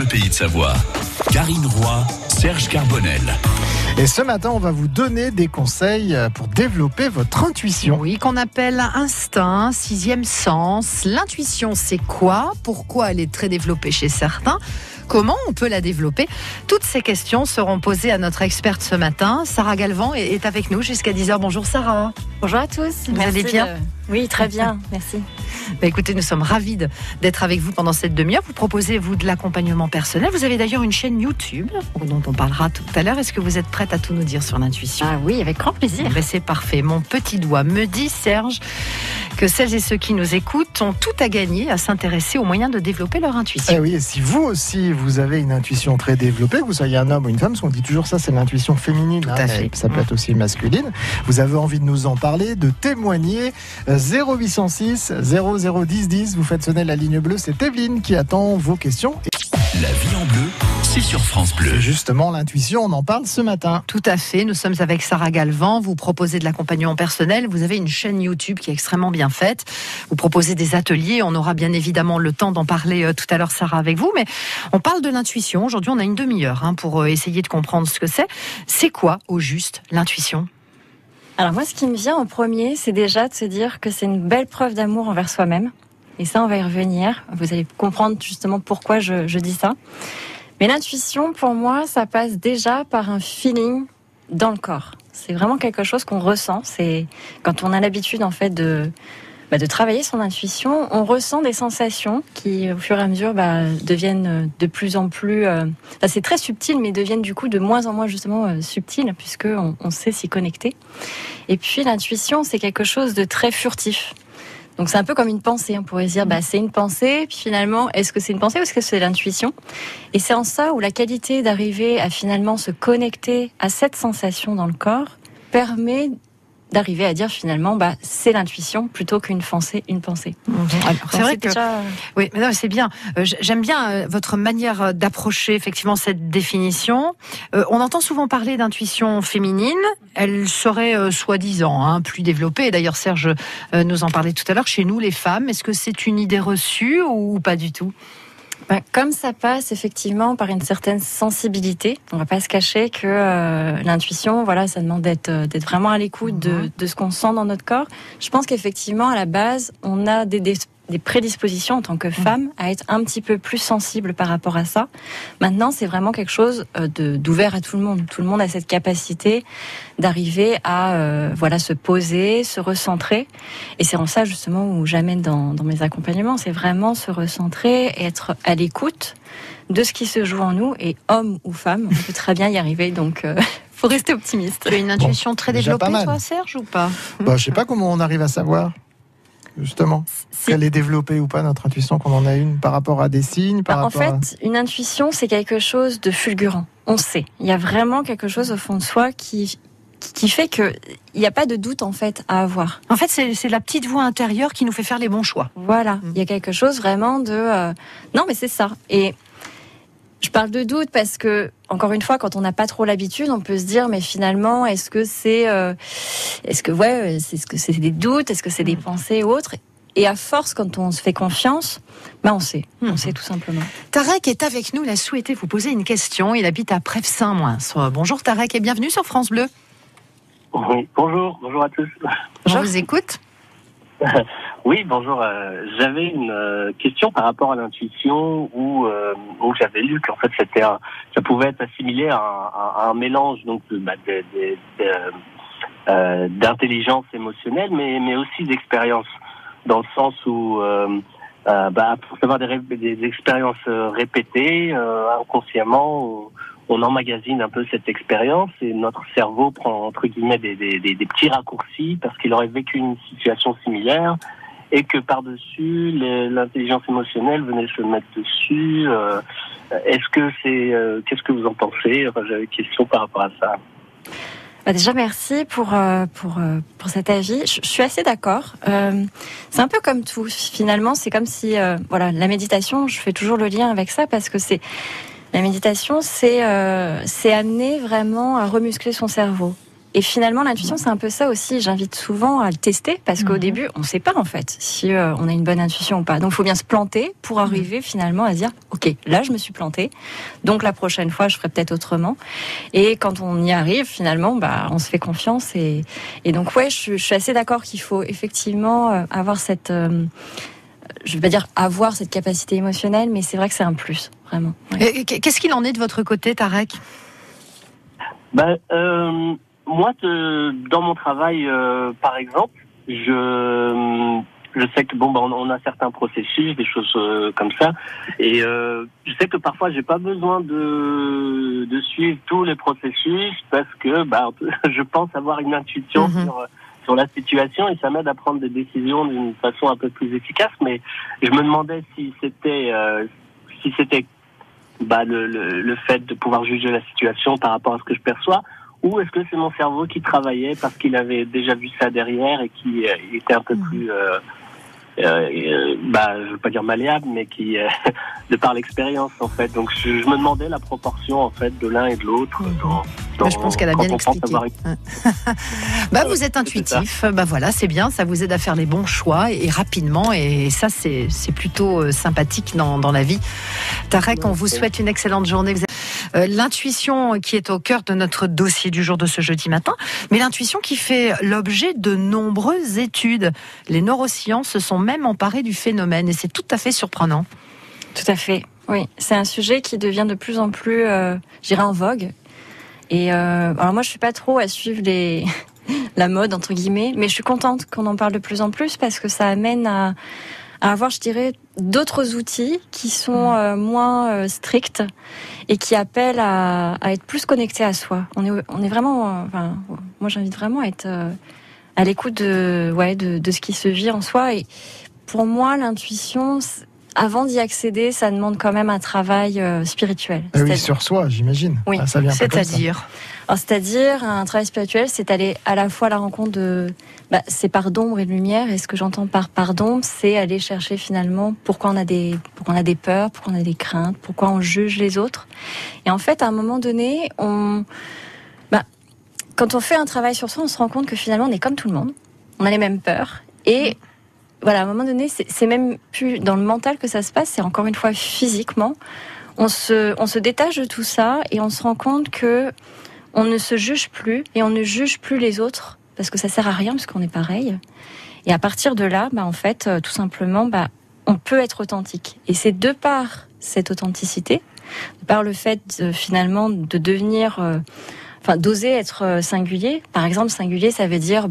Le Pays de Savoie. Karine Roy, Serge Carbonel. Et ce matin, on va vous donner des conseils pour développer votre intuition. Oui, qu'on appelle instinct, sixième sens. L'intuition, c'est quoi ? Pourquoi elle est très développée chez certains ? Comment on peut la développer ? Toutes ces questions seront posées à notre experte ce matin. Sarah Galvan est avec nous jusqu'à 10h. Bonjour Sarah. Bonjour à tous. Vous allez bien ? Oui, très bien, merci. Écoutez, nous sommes ravis d'être avec vous pendant cette demi-heure. Vous proposez, vous, de l'accompagnement personnel. Vous avez d'ailleurs une chaîne YouTube dont on parlera tout à l'heure. Est-ce que vous êtes prête à tout nous dire sur l'intuition ? Ah oui, avec grand plaisir. C'est parfait. Mon petit doigt me dit, Serge, que celles et ceux qui nous écoutent ont tout à gagner à s'intéresser aux moyens de développer leur intuition. Eh oui, et si vous aussi, vous avez une intuition très développée, que vous soyez un homme ou une femme, parce qu'on dit toujours ça, c'est l'intuition féminine. Tout à fait. Ça peut être aussi masculine. Vous avez envie de nous en parler, de témoigner. 0806 0010 10. Vous faites sonner la ligne bleue. C'est Evelyne qui attend vos questions. La vie en bleu, c'est sur France Bleu. Justement, l'intuition, on en parle ce matin. Tout à fait. Nous sommes avec Sarah Galvan. Vous proposez de l'accompagnement personnel. Vous avez une chaîne YouTube qui est extrêmement bien faite. Vous proposez des ateliers. On aura bien évidemment le temps d'en parler tout à l'heure, Sarah, avec vous. Mais on parle de l'intuition. Aujourd'hui, on a une demi-heure pour essayer de comprendre ce que c'est. C'est quoi, au juste, l'intuition ? Alors moi, ce qui me vient en premier, c'est déjà de se dire que c'est une belle preuve d'amour envers soi-même. Et ça, on va y revenir. Vous allez comprendre justement pourquoi je dis ça. Mais l'intuition, pour moi, ça passe déjà par un feeling dans le corps. C'est vraiment quelque chose qu'on ressent. C'est quand on a l'habitude, en fait, de travailler son intuition, on ressent des sensations qui, au fur et à mesure, deviennent de plus en plus... c'est très subtil, mais deviennent du coup de moins en moins, justement, subtiles, puisqu'on sait s'y connecter. Et puis, l'intuition, c'est quelque chose de très furtif. Donc c'est un peu comme une pensée, on pourrait se dire c'est une pensée, puis finalement est-ce que c'est une pensée ou est-ce que c'est l'intuition ? Et c'est en ça où la qualité d'arriver à finalement se connecter à cette sensation dans le corps permet d'arriver à dire finalement c'est l'intuition plutôt qu'une pensée. Alors, c'est vrai que oui, mais non, c'est bien. J'aime bien votre manière d'approcher effectivement cette définition. On entend souvent parler d'intuition féminine. Elle serait soi-disant plus développée. D'ailleurs, Serge nous en parlait tout à l'heure. Chez nous, les femmes, est-ce que c'est une idée reçue ou pas du tout ? Comme ça passe effectivement par une certaine sensibilité, on va pas se cacher que l'intuition, ça demande d'être vraiment à l'écoute de ce qu'on sent dans notre corps. Je pense qu'effectivement, à la base, on a des prédispositions en tant que femme à être un petit peu plus sensible par rapport à ça. Maintenant, c'est vraiment quelque chose d'ouvert à tout le monde. Tout le monde a cette capacité d'arriver à se poser, se recentrer. Et c'est en ça justement où j'amène dans mes accompagnements, c'est vraiment se recentrer et être à l'écoute de ce qui se joue en nous. Et homme ou femme, on peut très bien y arriver. Donc, faut rester optimiste. Tu as une intuition très développée, toi, Serge, ou pas ? Je sais pas comment on arrive à savoir. Justement, qu'elle est développée ou pas, notre intuition, qu'on en a une par rapport à des signes, une intuition, c'est quelque chose de fulgurant. On sait. Il y a vraiment quelque chose au fond de soi qui fait que il n'y a pas de doute en fait à avoir. En fait, c'est la petite voix intérieure qui nous fait faire les bons choix. Voilà. Il y a quelque chose vraiment de non, mais c'est ça. Et je parle de doute parce que, encore une fois, quand on n'a pas trop l'habitude, on peut se dire, mais finalement, est-ce que c'est des doutes, est-ce que c'est des pensées ou autres ? Et à force, quand on se fait confiance, on sait tout simplement. Tarek est avec nous, il a souhaité vous poser une question. Il habite à Prèves-Saint-Moins. Bonjour Tarek et bienvenue sur France Bleu. Oui, bonjour à tous. Je vous écoute. Oui, bonjour. J'avais une question par rapport à l'intuition où j'avais lu qu'en fait ça pouvait être assimilé à un mélange donc d'intelligence émotionnelle, mais aussi d'expérience, dans le sens où pour savoir des expériences répétées inconsciemment. On emmagasine un peu cette expérience et notre cerveau prend entre guillemets des petits raccourcis parce qu'il aurait vécu une situation similaire et que par-dessus l'intelligence émotionnelle venait se mettre dessus. Est-ce que qu'est-ce que vous en pensez ? J'avais une question par rapport à ça. Déjà merci pour cet avis. Je suis assez d'accord. C'est un peu comme tout finalement. C'est comme si la méditation. Je fais toujours le lien avec ça parce que la méditation, c'est amener vraiment à remuscler son cerveau. Et finalement, l'intuition, c'est un peu ça aussi. J'invite souvent à le tester parce qu'au début, on ne sait pas en fait si on a une bonne intuition ou pas. Donc, il faut bien se planter pour arriver finalement à se dire, ok, là, je me suis plantée. Donc, la prochaine fois, je ferai peut-être autrement. Et quand on y arrive, finalement, on se fait confiance. Et donc, ouais, je suis assez d'accord qu'il faut effectivement avoir cette, je vais pas dire avoir cette capacité émotionnelle, mais c'est vrai que c'est un plus, vraiment. Ouais. Et qu'est-ce qu'il en est de votre côté, Tarek ? Moi, dans mon travail, par exemple, je sais que on a certains processus, des choses comme ça, et je sais que parfois j'ai pas besoin de suivre tous les processus parce que je pense avoir une intuition sur la situation et ça m'aide à prendre des décisions d'une façon un peu plus efficace. Mais je me demandais si c'était le fait de pouvoir juger la situation par rapport à ce que je perçois. Ou est-ce que c'est mon cerveau qui travaillait parce qu'il avait déjà vu ça derrière et qui était un peu plus, je veux pas dire malléable, mais qui, de par l'expérience en fait. Donc je me demandais la proportion en fait de l'un et de l'autre. Je pense qu'elle a bien expliqué. Vous êtes intuitif. Voilà, c'est bien. Ça vous aide à faire les bons choix et rapidement. Et ça, c'est plutôt sympathique dans la vie. Tarek, on vous souhaite une excellente journée. L'intuition qui est au cœur de notre dossier du jour de ce jeudi matin, mais l'intuition qui fait l'objet de nombreuses études. Les neurosciences se sont même emparées du phénomène et c'est tout à fait surprenant. Tout à fait, oui. C'est un sujet qui devient de plus en plus, en vogue. Et alors moi, je suis pas trop à suivre la mode, entre guillemets, mais je suis contente qu'on en parle de plus en plus parce que ça amène à avoir, je dirais, d'autres outils qui sont moins stricts et qui appellent à être plus connectés à soi. On est vraiment, moi j'invite vraiment à être à l'écoute de ce qui se vit en soi. Et pour moi, l'intuition, avant d'y accéder, ça demande quand même un travail spirituel. Oui, sur soi, j'imagine. Oui, ça vient c'est-à-dire c'est-à-dire, un travail spirituel, c'est aller à la fois à la rencontre de ces parts d'ombre et de lumière. Et ce que j'entends par part d'ombre, c'est aller chercher finalement pourquoi on a des peurs, pourquoi on a des craintes, pourquoi on juge les autres. Et en fait, à un moment donné, quand on fait un travail sur soi, on se rend compte que finalement, on est comme tout le monde. On a les mêmes peurs. Et voilà, à un moment donné, c'est même plus dans le mental que ça se passe, c'est encore une fois physiquement. On se détache de tout ça et on se rend compte que on ne se juge plus et on ne juge plus les autres parce que ça sert à rien parce qu'on est pareil. Et à partir de là, en fait, tout simplement, on peut être authentique. Et c'est de par cette authenticité, de par le fait finalement de devenir, d'oser être singulier. Par exemple, singulier, ça veut dire,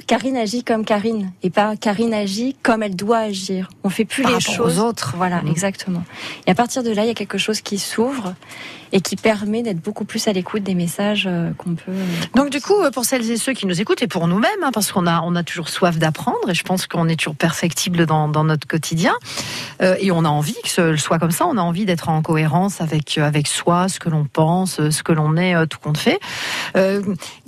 Karine agit comme Karine et pas Karine agit comme elle doit agir. On fait plus les choses aux autres. Voilà, exactement. Et à partir de là, il y a quelque chose qui s'ouvre et qui permet d'être beaucoup plus à l'écoute des messages qu'on peut. Donc du coup, pour celles et ceux qui nous écoutent et pour nous-mêmes, parce qu'on a toujours soif d'apprendre et je pense qu'on est toujours perfectible dans notre quotidien et on a envie que ce soit comme ça. On a envie d'être en cohérence avec soi, ce que l'on pense, ce que l'on est, tout compte fait.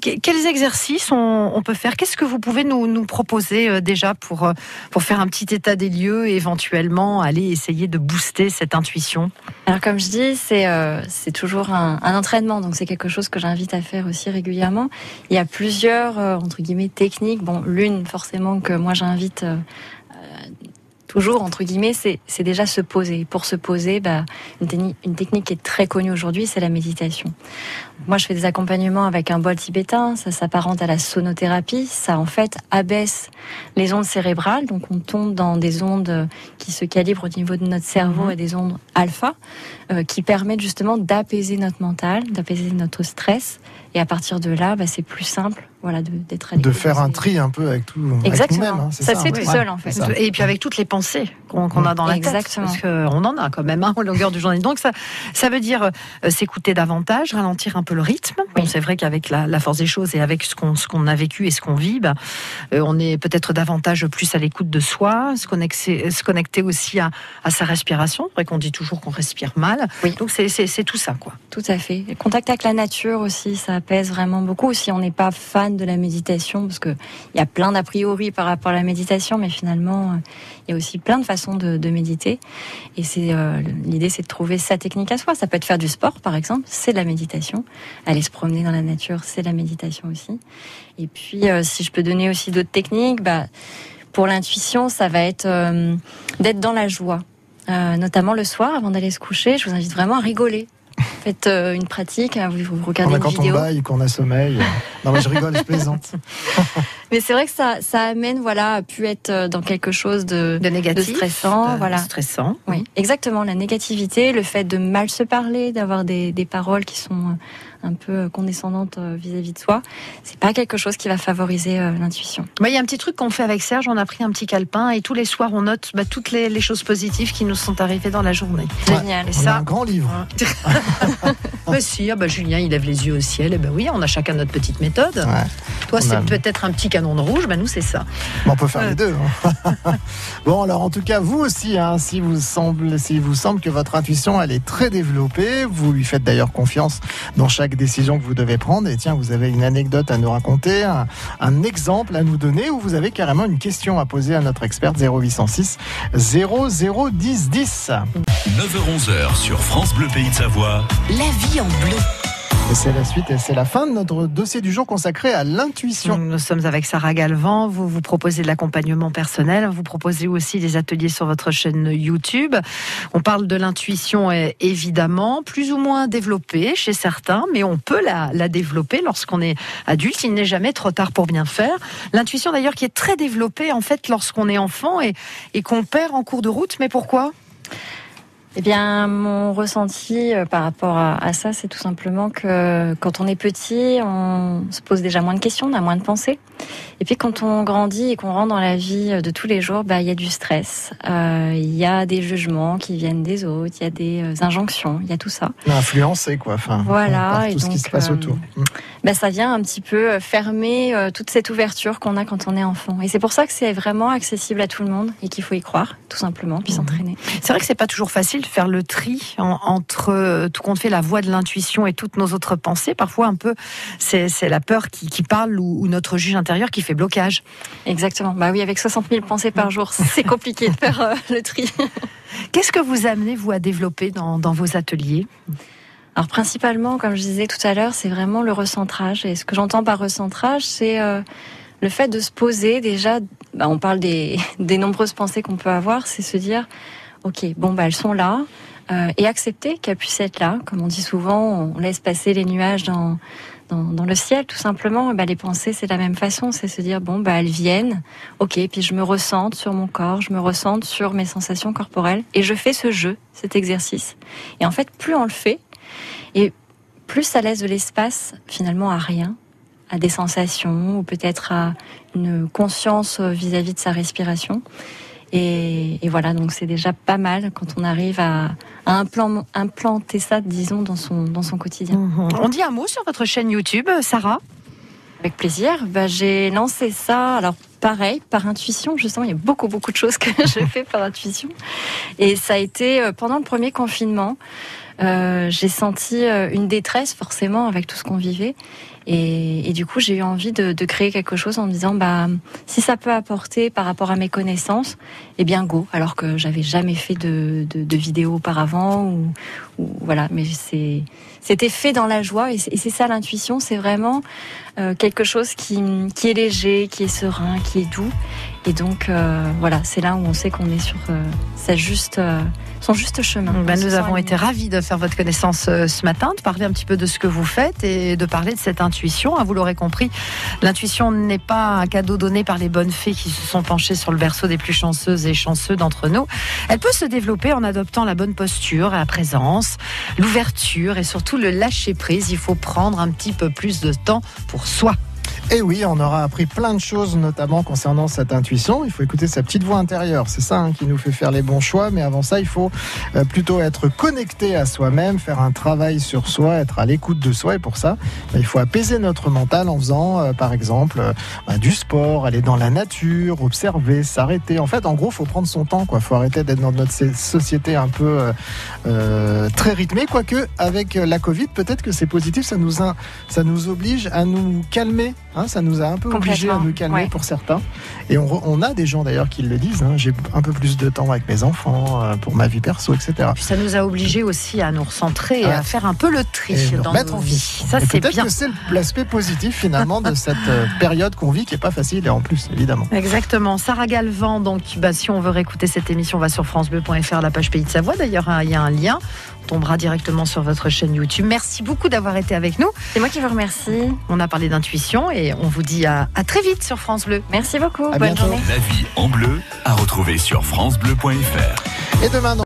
Quels exercices on peut faire? Qu'est-ce que vous pouvez nous proposer déjà pour faire un petit état des lieux et éventuellement aller essayer de booster cette intuition? Alors comme je dis, c'est toujours un entraînement, donc c'est quelque chose que j'invite à faire aussi régulièrement. Il y a plusieurs entre guillemets techniques. L'une forcément que moi j'invite toujours entre guillemets, c'est déjà se poser. Pour se poser, une technique qui est très connue aujourd'hui, c'est la méditation. Moi, je fais des accompagnements avec un bol tibétain, ça s'apparente à la sonothérapie, ça en fait abaisse les ondes cérébrales, donc on tombe dans des ondes qui se calibrent au niveau de notre cerveau et des ondes alpha, qui permettent justement d'apaiser notre mental, d'apaiser notre stress, et à partir de là, c'est plus simple, d'être à l'écoute. De faire un tri un peu avec tout. Exactement. Avec nous-mêmes, ça se fait tout seul en fait. Et puis avec toutes les pensées qu'on a dans la tête, parce qu'on en a quand même à longueur du journée. Donc ça veut dire s'écouter davantage, ralentir un peu le rythme. Bon, c'est vrai qu'avec la force des choses et avec ce qu'on a vécu et ce qu'on vit, on est peut-être davantage plus à l'écoute de soi, se connecter aussi à sa respiration. C'est vrai qu'on dit toujours qu'on respire mal. Oui. Donc c'est tout ça, quoi. Tout à fait. Le contact avec la nature aussi, ça apaise vraiment beaucoup. Si on n'est pas fan fan de la méditation, parce qu'il y a plein d'a priori par rapport à la méditation, mais finalement, il y a aussi plein de façons de méditer. Et l'idée, c'est de trouver sa technique à soi. Ça peut être faire du sport, par exemple, c'est de la méditation. Aller se promener dans la nature, c'est de la méditation aussi. Et puis, si je peux donner aussi d'autres techniques, pour l'intuition, ça va être d'être dans la joie. Notamment le soir, avant d'aller se coucher, je vous invite vraiment à rigoler. Faites une pratique, vous regardez une vidéo. Quand on baille, qu'on a sommeil. Non mais je rigole, je plaisante. Mais c'est vrai que ça amène, à pu être dans quelque chose de négatif, de stressant, stressant. Oui, exactement. La négativité, le fait de mal se parler, d'avoir des paroles qui sont un peu condescendantes vis-à-vis de soi, c'est pas quelque chose qui va favoriser l'intuition. Il y a un petit truc qu'on fait avec Serge, on a pris un petit calepin et tous les soirs on note toutes les choses positives qui nous sont arrivées dans la journée. Génial. Et ça, un grand livre. Si, Julien il lève les yeux au ciel, et oui, on a chacun notre petite méthode. Ouais. Toi c'est peut-être un petit canon de rouge, nous c'est ça. On peut faire les deux. Bon, alors en tout cas vous aussi, si vous semble que votre intuition elle est très développée, vous lui faites d'ailleurs confiance dans chaque décision que vous devez prendre. Et tiens, vous avez une anecdote à nous raconter, un exemple à nous donner, ou vous avez carrément une question à poser à notre experte 0806 0010 10. 9h-11h sur France Bleu Pays de Savoie. La vie en bleu. Et c'est la suite et c'est la fin de notre dossier du jour consacré à l'intuition. Nous sommes avec Sarah Galvan, vous proposez de l'accompagnement personnel, vous proposez aussi des ateliers sur votre chaîne YouTube. On parle de l'intuition évidemment, plus ou moins développée chez certains, mais on peut la développer lorsqu'on est adulte, il n'est jamais trop tard pour bien faire. L'intuition d'ailleurs qui est très développée en fait lorsqu'on est enfant et qu'on perd en cours de route, mais pourquoi ? Eh bien, mon ressenti par rapport à ça, c'est tout simplement que quand on est petit, on se pose déjà moins de questions, on a moins de pensées. Et puis quand on grandit et qu'on rentre dans la vie de tous les jours, il y a du stress, il y a des jugements qui viennent des autres, il y a des injonctions, il y a tout ça. Influencé, quoi. Voilà. Tout ce qui se passe autour. Ça vient un petit peu fermer toute cette ouverture qu'on a quand on est enfant. Et c'est pour ça que c'est vraiment accessible à tout le monde et qu'il faut y croire, tout simplement, puis s'entraîner. C'est vrai que c'est pas toujours facile de faire le tri entre tout compte fait la voix de l'intuition et toutes nos autres pensées. Parfois un peu c'est la peur qui parle ou notre juge intérieur qui fait blocage. Exactement. Oui, avec 60 000 pensées par jour, c'est compliqué de faire le tri. Qu'est-ce que vous amenez vous à développer dans vos ateliers ? Alors principalement, comme je disais tout à l'heure, c'est vraiment le recentrage. Et ce que j'entends par recentrage, c'est le fait de se poser déjà. On parle des nombreuses pensées qu'on peut avoir, c'est se dire ok, elles sont là, et accepter qu'elles puissent être là. Comme on dit souvent, on laisse passer les nuages dans le ciel, tout simplement. Les pensées, c'est de la même façon, c'est se dire elles viennent, ok, puis je me ressente sur mon corps, je me ressente sur mes sensations corporelles, et je fais ce jeu, cet exercice. Et en fait, plus on le fait, et plus ça laisse de l'espace finalement à rien, à des sensations, ou peut-être à une conscience vis-à-vis de sa respiration. Et voilà, donc c'est déjà pas mal quand on arrive à implanter ça, disons, dans son quotidien. On dit un mot sur votre chaîne YouTube, Sarah ? Avec plaisir. J'ai lancé ça, alors pareil, par intuition, justement, il y a beaucoup de choses que je fais par intuition. Et ça a été pendant le premier confinement. J'ai senti une détresse, forcément, avec tout ce qu'on vivait. Et du coup, j'ai eu envie de créer quelque chose en me disant, si ça peut apporter par rapport à mes connaissances, eh bien go. Alors que j'avais jamais fait de vidéo auparavant, ou voilà. Mais c'était fait dans la joie, et c'est ça l'intuition. C'est vraiment quelque chose qui est léger, qui est serein, qui est doux. Et donc voilà, c'est là où on sait qu'on est sur son juste chemin. Nous avons été ravis de faire votre connaissance ce matin, de parler un petit peu de ce que vous faites et de parler de cette intuition. Vous l'aurez compris, l'intuition n'est pas un cadeau donné par les bonnes fées qui se sont penchées sur le berceau des plus chanceuses et chanceux d'entre nous. Elle peut se développer en adoptant la bonne posture, la présence, l'ouverture et surtout le lâcher-prise. Il faut prendre un petit peu plus de temps pour soi. Et oui, on aura appris plein de choses, notamment concernant cette intuition. Il faut écouter sa petite voix intérieure. C'est ça qui nous fait faire les bons choix. Mais avant ça, il faut plutôt être connecté à soi-même, faire un travail sur soi, être à l'écoute de soi. Et pour ça, il faut apaiser notre mental en faisant, par exemple, du sport, aller dans la nature, observer, s'arrêter. En fait, en gros, il faut prendre son temps. Il faut arrêter d'être dans notre société un peu très rythmée. Quoique, avec la Covid, peut-être que c'est positif. Ça nous oblige à nous calmer hein, ça nous a un peu obligés à nous calmer pour certains. Et on a des gens d'ailleurs qui le disent, hein, j'ai un peu plus de temps avec mes enfants, pour ma vie perso, etc. Puis ça nous a obligés aussi à nous recentrer et à faire un peu le tri dans nos vies. Ça, c'est peut-être bien. que c'est l'aspect positif finalement de cette période qu'on vit qui n'est pas facile et en plus évidemment. Exactement. Sarah Galvan, donc si on veut réécouter cette émission, on va sur francebleu.fr, la page Pays de Savoie. D'ailleurs, il y a un lien. On tombera directement sur votre chaîne YouTube. Merci beaucoup d'avoir été avec nous. C'est moi qui vous remercie. On a parlé d'intuition et on vous dit à très vite sur France Bleu. Merci beaucoup. À Bonne bientôt. journée. La vie en bleu à retrouver sur francebleu.fr. Et demain,